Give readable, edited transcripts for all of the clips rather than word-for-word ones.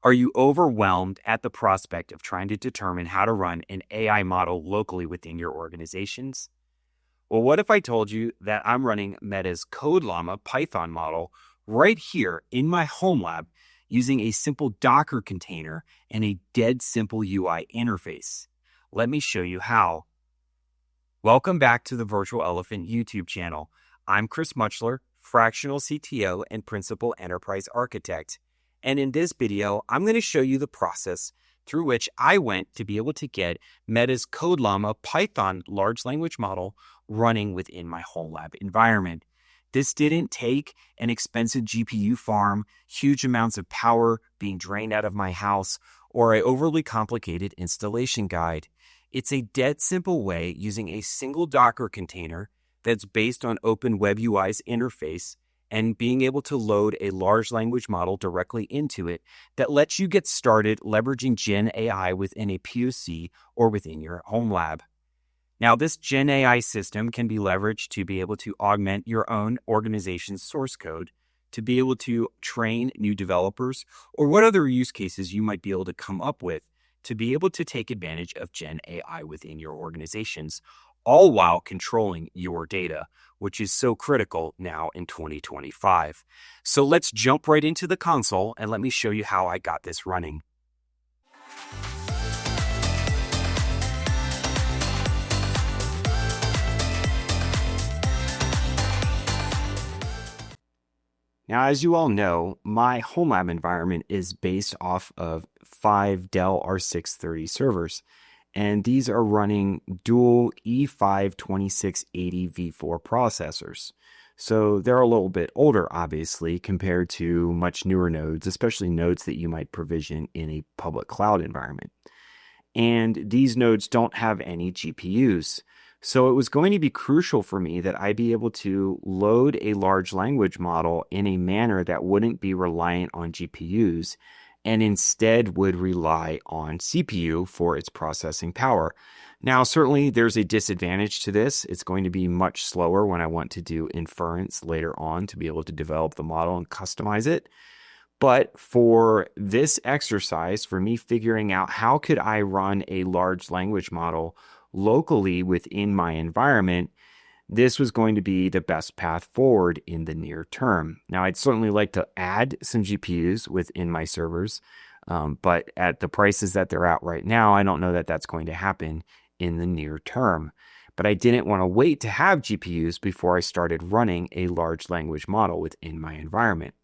Are you overwhelmed at the prospect of trying to determine how to run an AI model locally within your organizations? Well, what if I told you that I'm running Meta's CodeLlama Python model right here in my Homelab using a simple Docker container and a dead simple UI interface? Let me show you how. Welcome back to the Virtual Elephant YouTube channel. I'm Chris Muchler, fractional CTO and principal enterprise architect. And in this video, I'm going to show you the process through which I went to be able to get Meta's CodeLlama Python large language model running within my Homelab environment. This didn't take an expensive GPU farm, huge amounts of power being drained out of my house, or an overly complicated installation guide. It's a dead simple way using a single Docker container that's based on Open WebUI's interface and being able to load a large language model directly into it that lets you get started leveraging GenAI within a POC or within your Homelab. Now, this GenAI system can be leveraged to be able to augment your own organization's source code, to be able to train new developers, or what other use cases you might be able to come up with to be able to take advantage of GenAI within your organizations, all while controlling your data, which is so critical now in 2025. So let's jump right into the console and let me show you how I got this running. Now, as you all know, my Homelab environment is based off of 5 Dell R630 servers, and these are running dual E5 2680 V4 processors. So they're a little bit older, obviously, compared to much newer nodes, especially nodes that you might provision in a public cloud environment. And these nodes don't have any GPUs. So it was going to be crucial for me that I be able to load a large language model in a manner that wouldn't be reliant on GPUs and instead would rely on CPU for its processing power. Now, certainly there's a disadvantage to this. It's going to be much slower when I want to do inference later on to be able to develop the model and customize it. But for this exercise, for me figuring out how could I run a large language model locally within my environment, this was going to be the best path forward in the near term. Now, I'd certainly like to add some GPUs within my servers, but at the prices that they're at right now, I don't know that that's going to happen in the near term. But I didn't want to wait to have GPUs before I started running a large language model within my environment.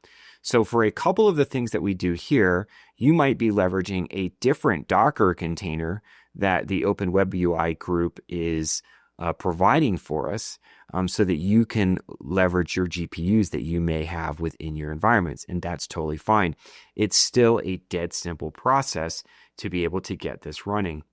So for a couple of the things that we do here, you might be leveraging a different Docker container that the Open WebUI group is providing for us so that you can leverage your GPUs that you may have within your environments. And that's totally fine. It's still a dead simple process to be able to get this running.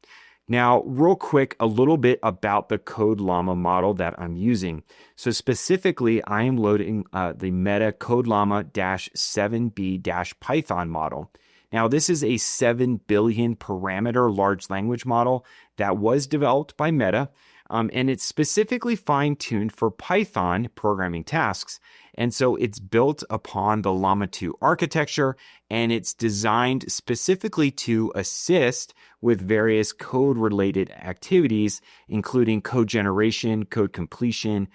Now, real quick, a little bit about the CodeLlama model that I'm using. So specifically, I am loading the Meta CodeLlama-7B-Python model. Now, this is a 7 billion parameter large language model that was developed by Meta, and it's specifically fine-tuned for Python programming tasks. And so it's built upon the Llama 2 architecture, and it's designed specifically to assist with various code-related activities, including code generation, code completion,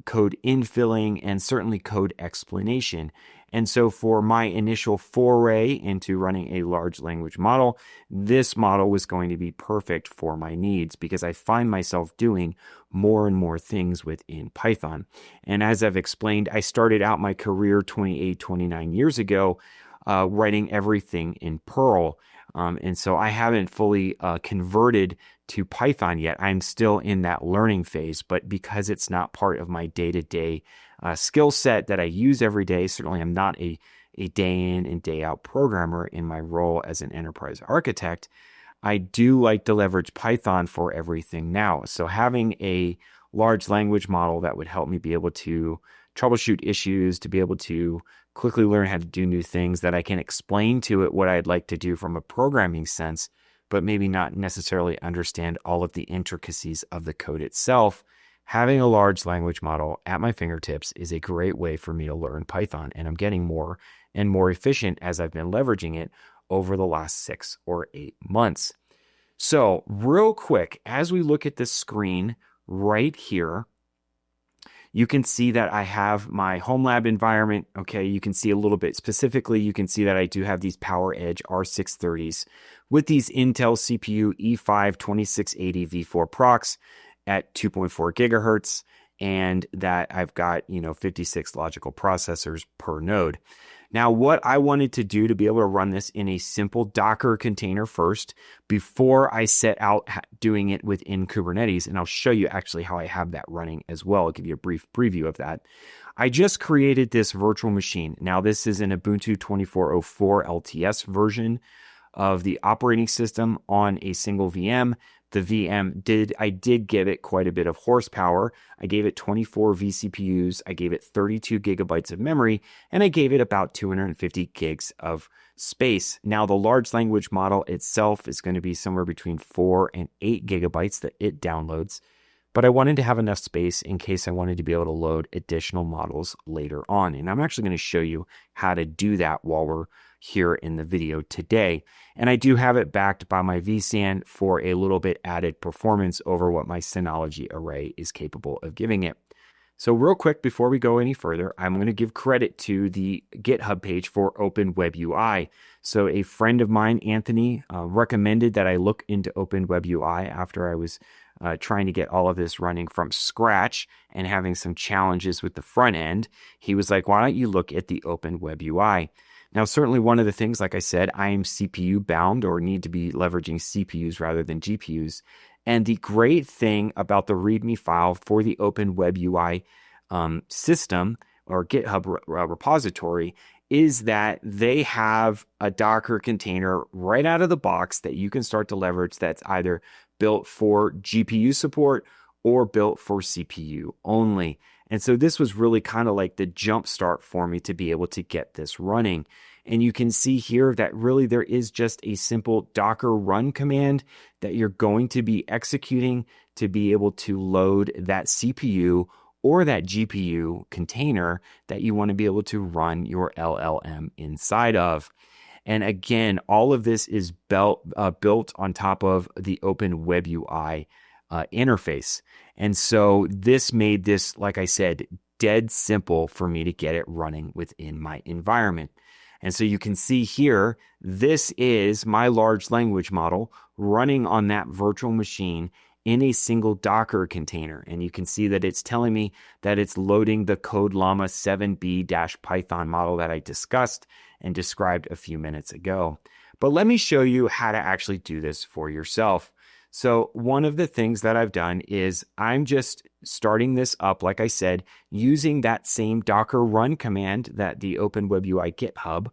code infilling, and certainly code explanation. And so for my initial foray into running a large language model, this model was going to be perfect for my needs because I find myself doing more and more things within Python. And as I've explained, I started out my career 29 years ago writing everything in Perl. And so I haven't fully converted to Python yet. I'm still in that learning phase, but because it's not part of my day-to-day skill set that I use every day, certainly I'm not a day in and day out programmer in my role as an enterprise architect. I do like to leverage Python for everything now. So having a large language model that would help me be able to troubleshoot issues, to be able to quickly learn how to do new things, that I can explain to it what I'd like to do from a programming sense, but maybe not necessarily understand all of the intricacies of the code itself. Having a large language model at my fingertips is a great way for me to learn Python, and I'm getting more and more efficient as I've been leveraging it over the last 6 or 8 months. So real quick, as we look at the screen right here, you can see that I have my Homelab environment. Okay, you can see a little bit specifically, you can see that I do have these PowerEdge R630s with these Intel CPU E5 2680 V4 procs at 2.4 gigahertz, and that I've got, 56 logical processors per node. Now, what I wanted to do to be able to run this in a simple Docker container first, before I set out doing it within Kubernetes, and I'll show you actually how I have that running as well. I'll give you a brief preview of that. I just created this virtual machine. Now, this is an Ubuntu 24.04 LTS version of the operating system on a single VM. The VM I did give it quite a bit of horsepower. I gave it 24 vCPUs, I gave it 32 gigabytes of memory, and I gave it about 250 gigs of space. Now, the large language model itself is going to be somewhere between 4 and 8 gigabytes that it downloads, but I wanted to have enough space in case I wanted to be able to load additional models later on. And I'm actually going to show you how to do that while we're here in the video today. And I do have it backed by my vSAN for a little bit added performance over what my Synology array is capable of giving it. So real quick, before we go any further, I'm going to give credit to the GitHub page for Open WebUI. So a friend of mine, Anthony, recommended that I look into Open WebUI after I was trying to get all of this running from scratch and having some challenges with the front end. He was like, why don't you look at the Open WebUI? Now, certainly one of the things, like I said, I am CPU bound or need to be leveraging CPUs rather than GPUs. And the great thing about the README file for the Open WebUI system or GitHub repository is that they have a Docker container right out of the box that you can start to leverage that's either built for GPU support or built for CPU only. And so this was really kind of like the jump start for me to be able to get this running. And you can see here that really there is just a simple Docker run command that you're going to be executing to be able to load that CPU or that GPU container that you want to be able to run your LLM inside of. And again, all of this is built on top of the Open WebUI interface. And so this made this, like I said, dead simple for me to get it running within my environment. And so you can see here, this is my large language model running on that virtual machine in a single Docker container. And you can see that it's telling me that it's loading the CodeLlama 7b-Python model that I discussed and described a few minutes ago. But let me show you how to actually do this for yourself. So one of the things that I've done is I'm just starting this up, like I said, using that same Docker run command that the Open WebUI GitHub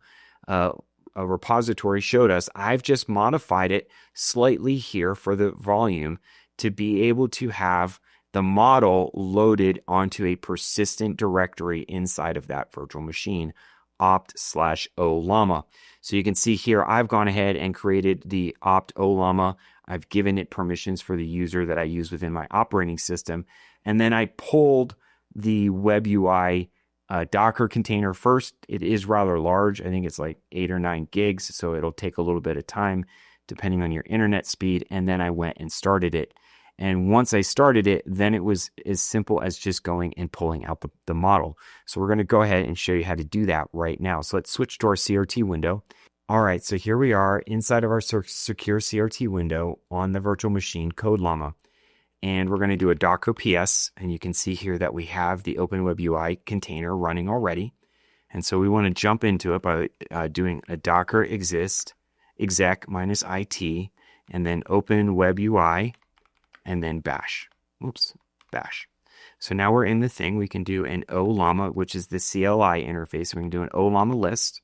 a repository showed us. I've just modified it slightly here for the volume to be able to have the model loaded onto a persistent directory inside of that virtual machine, opt/ollama. So you can see here, I've gone ahead and created the opt/ollama. I've given it permissions for the user that I use within my operating system. And then I pulled the WebUI Docker container first. It is rather large. I think it's like 8 or 9 gigs. So it'll take a little bit of time depending on your internet speed. And then I went and started it. And once I started it, then it was as simple as just going and pulling out the model. So we're going to go ahead and show you how to do that right now. So let's switch to our CRT window. All right, so here we are inside of our secure CRT window on the virtual machine, CodeLlama. And we're going to do a docker ps. And you can see here that we have the Open WebUI container running already. And so we want to jump into it by doing a docker exist exec -it and then Open WebUI and then bash. Bash. So now we're in the thing. We can do an ollama, which is the CLI interface. We can do an ollama list.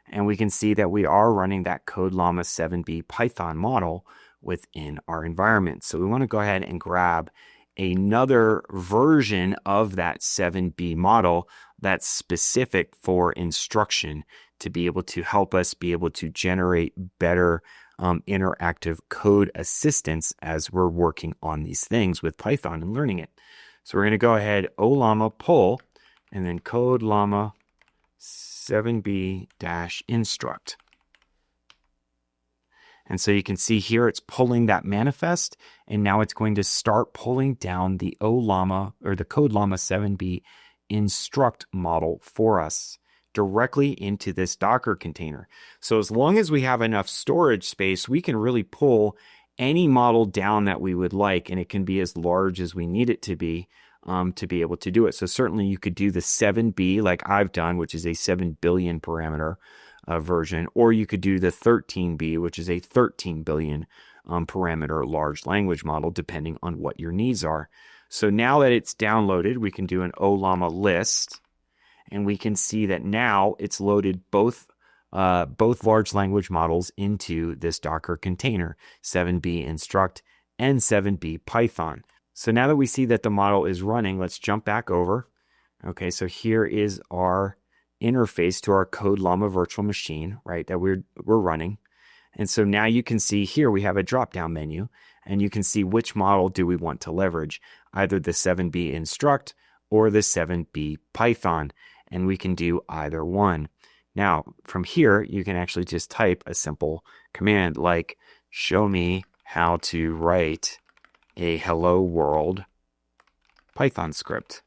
And we can see that we are running that CodeLlama 7b Python model within our environment. So we want to go ahead and grab another version of that 7b model that's specific for instruction to be able to help us be able to generate better interactive code assistance as we're working on these things with Python and learning it. So we're going to go ahead, ollama pull, and then CodeLlama 7b-instruct. And so you can see here it's pulling that manifest, and now it's going to start pulling down the Llama or the CodeLlama 7B instruct model for us directly into this Docker container. So as long as we have enough storage space, we can really pull any model down that we would like, and it can be as large as we need it to be able to do it. So certainly you could do the 7B like I've done, which is a 7 billion parameter version, or you could do the 13B, which is a 13 billion parameter large language model, depending on what your needs are. So now that it's downloaded, we can do an Llama list, and we can see that now it's loaded both large language models into this Docker container, 7B instruct and 7B Python. So now that we see that the model is running, let's jump back over. Okay, so here is our interface to our CodeLlama virtual machine, right, that we're running. And so now you can see here we have a drop-down menu, and you can see which model do we want to leverage, either the 7B instruct or the 7B Python, and we can do either one. Now, from here, you can actually just type a simple command like, show me how to write a hello world Python script.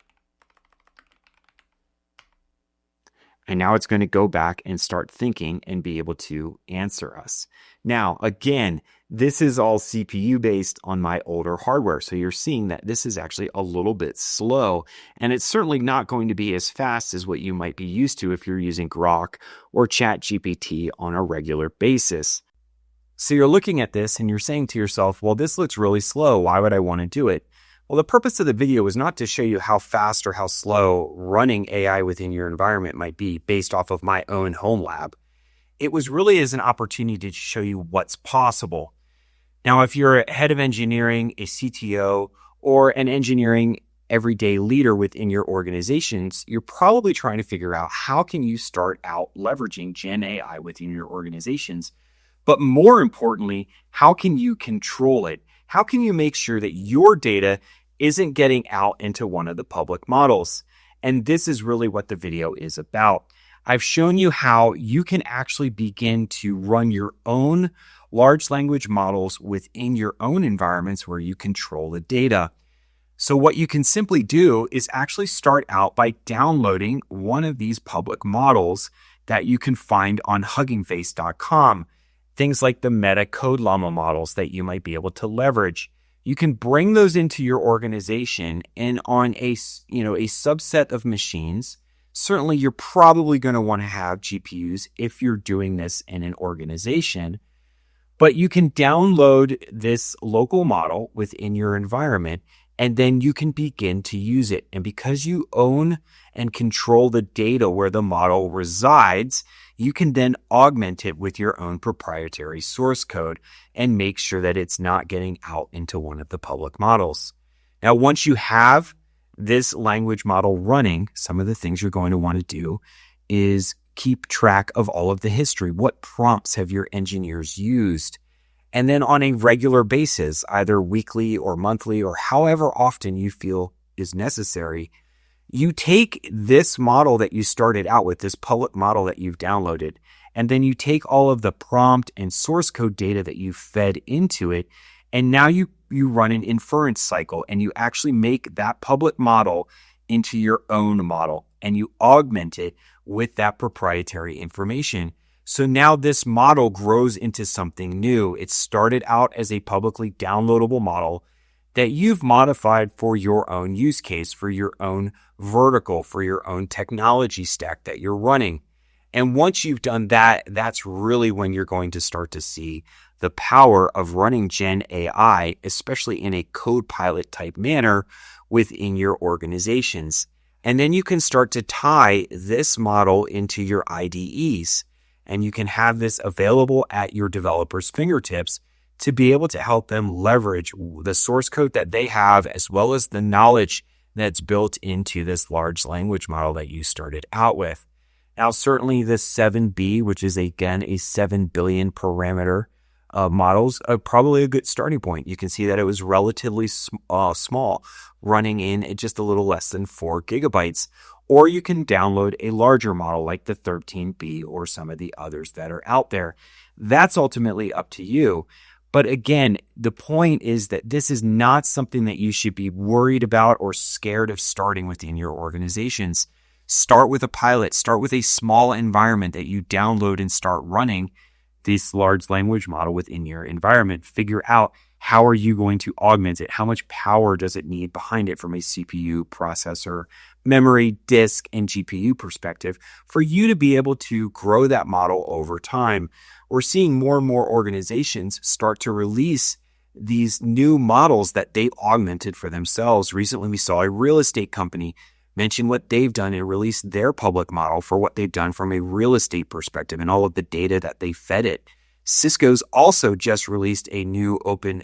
And now it's going to go back and start thinking and be able to answer us. Now, again, this is all CPU based on my older hardware. So you're seeing that this is actually a little bit slow, and it's certainly not going to be as fast as what you might be used to if you're using Grok or ChatGPT on a regular basis. So you're looking at this and you're saying to yourself, well, this looks really slow. Why would I want to do it? Well, the purpose of the video is not to show you how fast or how slow running AI within your environment might be based off of my own Homelab. It was really as an opportunity to show you what's possible. Now, if you're a head of engineering, a CTO, or an engineering everyday leader within your organizations, you're probably trying to figure out how can you start out leveraging GenAI within your organizations. But more importantly, how can you control it? How can you make sure that your data isn't getting out into one of the public models? And this is really what the video is about. I've shown you how you can actually begin to run your own large language models within your own environments where you control the data. So what you can simply do is actually start out by downloading one of these public models that you can find on huggingface.com. Things like the Meta CodeLlama models that you might be able to leverage. You can bring those into your organization, and on a subset of machines, certainly you're probably going to want to have GPUs if you're doing this in an organization, but you can download this local model within your environment, and then you can begin to use it. And because you own and control the data where the model resides, you can then augment it with your own proprietary source code and make sure that it's not getting out into one of the public models. Now, once you have this language model running, some of the things you're going to want to do is keep track of all of the history. What prompts have your engineers used? And then on a regular basis, either weekly or monthly or however often you feel is necessary, you take this model that you started out with, this public model that you've downloaded, and then you take all of the prompt and source code data that you fed into it, and now you run an inference cycle, and you actually make that public model into your own model, and you augment it with that proprietary information. So now this model grows into something new. It started out as a publicly downloadable model that you've modified for your own use case, for your own vertical, for your own technology stack that you're running. And once you've done that, that's really when you're going to start to see the power of running Gen AI, especially in a Copilot type manner within your organizations. And then you can start to tie this model into your IDEs, and you can have this available at your developers' fingertips to be able to help them leverage the source code that they have, as well as the knowledge that's built into this large language model that you started out with. Now, certainly this 7B, which is again a 7 billion parameter models, are probably a good starting point. You can see that it was relatively small, running in at just a little less than 4 gigabytes. or you can download a larger model like the 13B or some of the others that are out there. That's ultimately up to you. But again, the point is that this is not something that you should be worried about or scared of starting within your organizations. Start with a pilot, start with a small environment that you download and start running this large language model within your environment. Figure out how are you going to augment it? How much power does it need behind it from a CPU, processor, memory, disk, and GPU perspective for you to be able to grow that model over time? We're seeing more and more organizations start to release these new models that they augmented for themselves. Recently, we saw a real estate company mention what they've done and release their public model for what they've done from a real estate perspective and all of the data that they fed it. Cisco's also just released a new open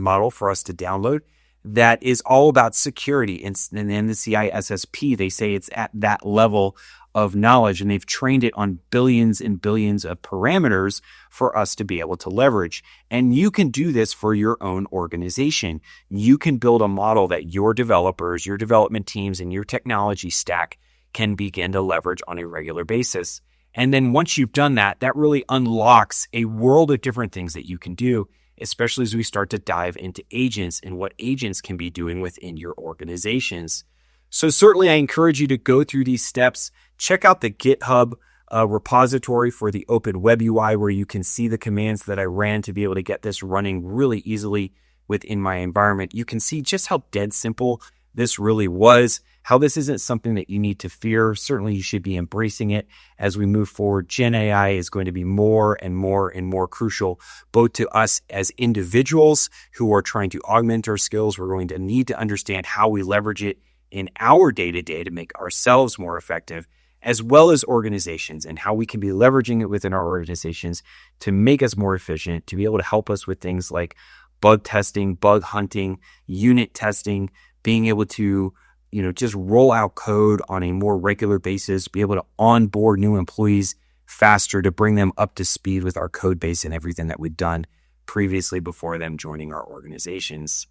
model for us to download that is all about security. And in the CISSP, they say it's at that level of knowledge, and they've trained it on billions and billions of parameters for us to be able to leverage. And you can do this for your own organization. You can build a model that your developers, your development teams, and your technology stack can begin to leverage on a regular basis. And then once you've done that, that really unlocks a world of different things that you can do, especially as we start to dive into agents and what agents can be doing within your organizations. So certainly I encourage you to go through these steps. Check out the GitHub repository for the Open WebUI, where you can see the commands that I ran to be able to get this running really easily within my environment. You can see just how dead simple this really was, how this isn't something that you need to fear. Certainly you should be embracing it as we move forward. GenAI is going to be more and more and more crucial, both to us as individuals who are trying to augment our skills. We're going to need to understand how we leverage it in our day-to-day to make ourselves more effective, as well as organizations, and how we can be leveraging it within our organizations to make us more efficient, to be able to help us with things like bug testing, bug hunting, unit testing, being able to, just roll out code on a more regular basis, be able to onboard new employees faster to bring them up to speed with our code base and everything that we've done previously before them joining our organizations.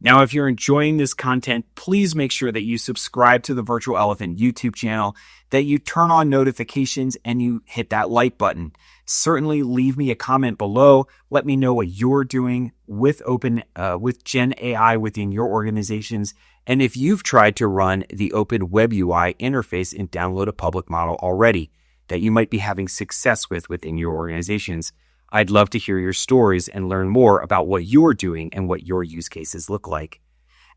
Now, if you're enjoying this content, please make sure that you subscribe to the Virtual Elephant YouTube channel, that you turn on notifications, and you hit that like button. Certainly leave me a comment below. Let me know what you're doing with GenAI within your organizations, and if you've tried to run the Open WebUI interface and download a public model already that you might be having success within your organizations. I'd love to hear your stories and learn more about what you're doing and what your use cases look like.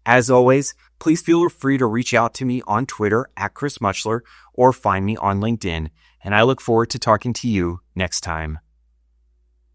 As always, please feel free to reach out to me on Twitter at Chris Mutchler or find me on LinkedIn. And I look forward to talking to you next time.